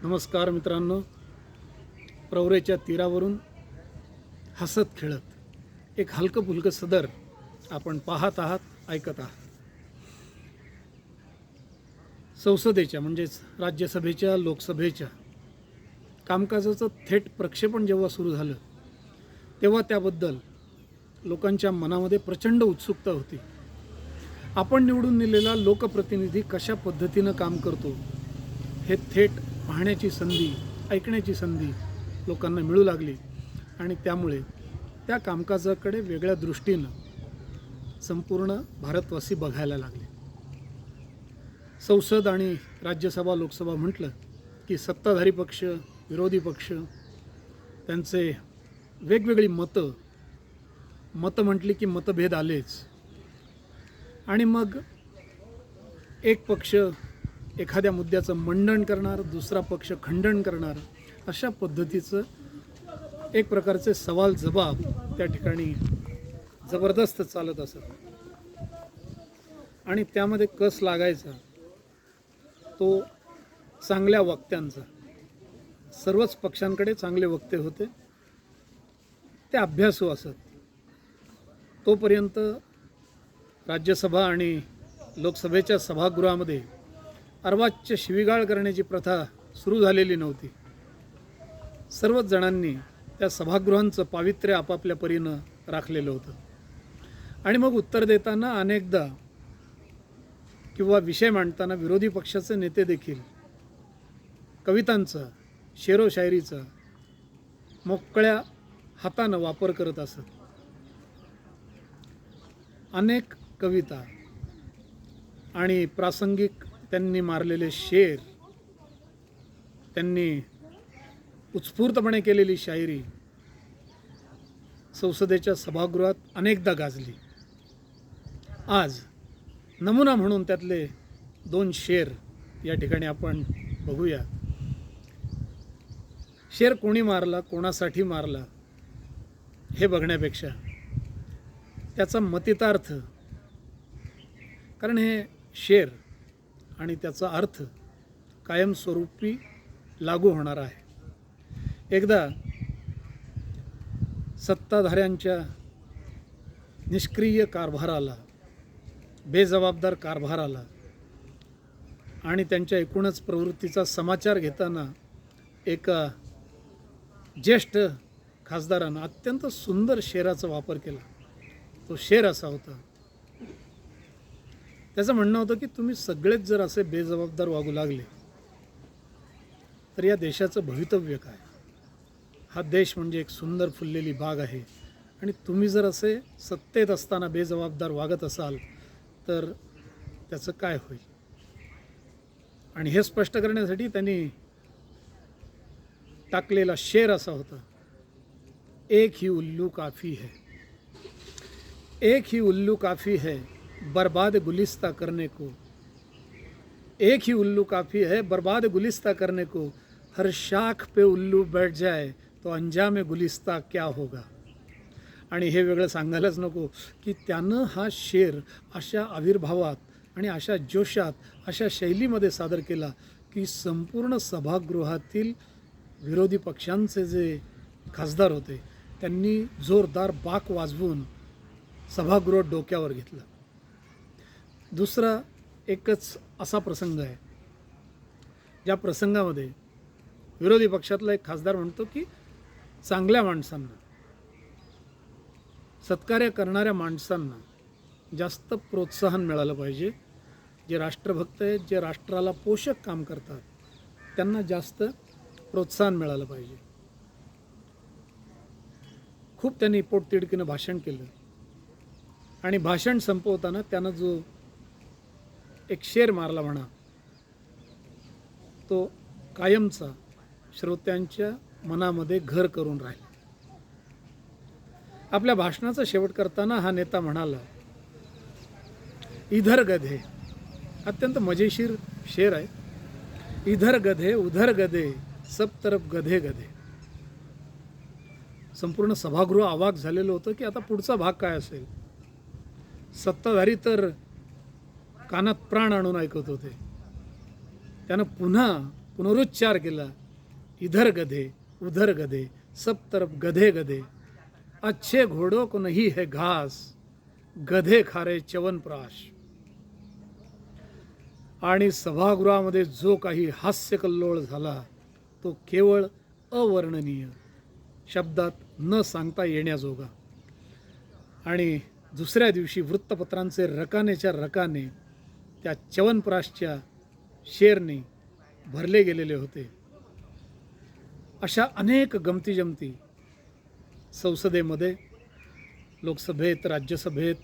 नमस्कार मित्रांनो, प्रवरेच्या तीरावरून हसत खेळत एक हलकं फुलकं सदर आपण पाहत आहात, ऐकत आहात. संसदेच्या म्हणजेच राज्यसभेच्या, लोकसभेच्या कामकाजाचं थेट प्रक्षेपण जेव्हा सुरू झालं तेव्हा त्याबद्दल लोकांच्या मनामध्ये प्रचंड उत्सुकता होती. आपण निवडून दिलेला लोकप्रतिनिधी कशा पद्धतीनं काम करतो हे थेट पाहण्याची संधी, ऐकण्याची संधी लोकांना मिळू लागली आणि त्यामुळे त्या कामकाजाकडे वेगळ्या दृष्टीनं संपूर्ण भारतवासी बघायला लागले. संसद आणि राज्यसभा, लोकसभा म्हटलं की सत्ताधारी पक्ष, विरोधी पक्ष त्यांचे वेगवेगळी मतं म्हटली की मतभेद आलेच. आणि मग एक पक्ष एखाद्या मुद्द्याचं मंडन करणार, दुसरा पक्ष खंडन करणार, अशा पद्धतीचं एक प्रकारचे सवाल जबाब त्या ठिकाणी जबरदस्त चालत असत. आणि त्यामध्ये कस लागायचा तो चांगल्या वक्त्यांचा. सर्वच पक्षांकडे चांगले वक्ते होते, ते अभ्यासू असत. तोपर्यंत राज्यसभा आणि लोकसभेच्या सभागृहामध्ये अर्वाच्य शिवीगाळ करण्याची प्रथा सुरू झालेली नव्हती. सर्वच जणांनी त्या सभागृहांचं पावित्र्य आपापल्या परीनं राखलेलं होतं. आणि मग उत्तर देताना अनेकदा किंवा विषय मांडताना विरोधी पक्षाचे नेते देखील कवितांचा, शेरोशायरीचा मोकळ्या हातानं वापर करत असत. अनेक कविता आणि प्रासंगिक त्यांनी मारलेले शेर, त्यांनी उत्स्फूर्तपणे केलेली शायरी संसदेच्या सभागृहात अनेकदा गाजली. आज नमुना म्हणून त्यातले 2 शेर या ठिकाणी आपण बघूया. शेर कोणी मारला, कोणासाठी मारला हे बघण्यापेक्षा त्याचा मतितार्थ, कारण हे शेर आणि त्याचा अर्थ कायमस्वरूपी लागू होणार आहे. एकदा सत्ताधाऱ्यांच्या निष्क्रिय कारभाराला, बेजबाबदार कारभाराला आणि त्यांच्या एकूणच प्रवृत्तीचा समाचार घेताना एका ज्येष्ठ खासदारानं अत्यंत सुंदर शेराचा वापर केला. तो शेर असा होता, त्याचं म्हणणं होतं की तुम्ही सगळेच जर असे बेजबाबदार वागू लागले तर या देशाचं भवितव्य काय? हा देश म्हणजे एक सुंदर फुललेली बाग आहे आणि तुम्ही जर असे सत्तेत असताना बेजबाबदार वागत असाल तर त्याचं काय होईल? आणि हे स्पष्ट करण्यासाठी त्यांनी टाकलेला शेर असा होता, एक ही उल्लू काफ़ी है, एक ही उल्लू काफ़ी है बर्बाद गुलिस्ता करने को, एक ही उल्लू काफ़ी है बर्बाद गुलिस्ता करने को, हर शाख पे उल्लू बैठ जाए तो अंजाम गुलिस्ता क्या होगा. आणि हे वेगळं सांगायलाच नको की त्यानं हा शेर अशा आविर्भावात आणि अशा जोशात, अशा शैलीमध्ये सादर केला की संपूर्ण सभागृहातील विरोधी पक्षांचे जे खासदार होते त्यांनी जोरदार बाक वाजवून सभागृह डोक्यावर घेतलं. दुसरा एकच असा प्रसंग आहे ज्या प्रसंगामध्ये विरोधी पक्षातला एक खासदार म्हणतो की चांगल्या माणसांना, सत्कार्य करणाऱ्या माणसांना जास्त प्रोत्साहन मिळालं पाहिजे. जे राष्ट्रभक्त आहेत, जे राष्ट्राला पोषक काम करतात त्यांना जास्त प्रोत्साहन मिळालं पाहिजे. खूप त्यांनी पोटतिडकीनं भाषण केलं आणि भाषण संपवताना त्यानं जो एक शेर मारला म्हणा, तो कायमचा श्रोत्यांच्या मनामध्ये घर करून राहिला. आपल्या भाषणाचा शेवट करताना हा नेता म्हणाला, इधर गधे, अत्यंत मजेशीर शेर आहे, इधर गधे उधर गधे सब तरफ गधे गधे. संपूर्ण सभागृह अवाक झालेलं होतं की आता पुढचा भाग काय असेल. सत्ताधारी तर कानात प्राण आणून ऐकत होते. त्यानं पुन्हा पुनरुच्चार केला, इधर गधे उधर गधे सब तरफ गधे गधे, अच्छे घोड़ों को नहीं है घास, गधे खारे च्यवनप्राश. आणि सभागृहामध्ये जो काही हास्यकल्लोळ झाला तो केवळ अवर्णनीय, शब्दात न सांगता येण्याजोगा. आणि दुसऱ्या दिवशी वृत्तपत्रांचे रकानेच्या रकाने त्या च्यवनप्राशच्या शेरने भरले गेलेले होते. अशा अनेक गमतीजमती संसदेमध्ये, लोकसभेत, राज्यसभेत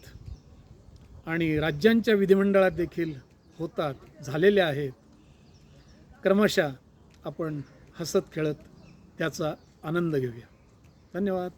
आणि राज्यांच्या विधिमंडळात देखील होतात, झालेल्या आहेत. क्रमशः आपण हसत खेळत त्याचा आनंद घेऊया. धन्यवाद.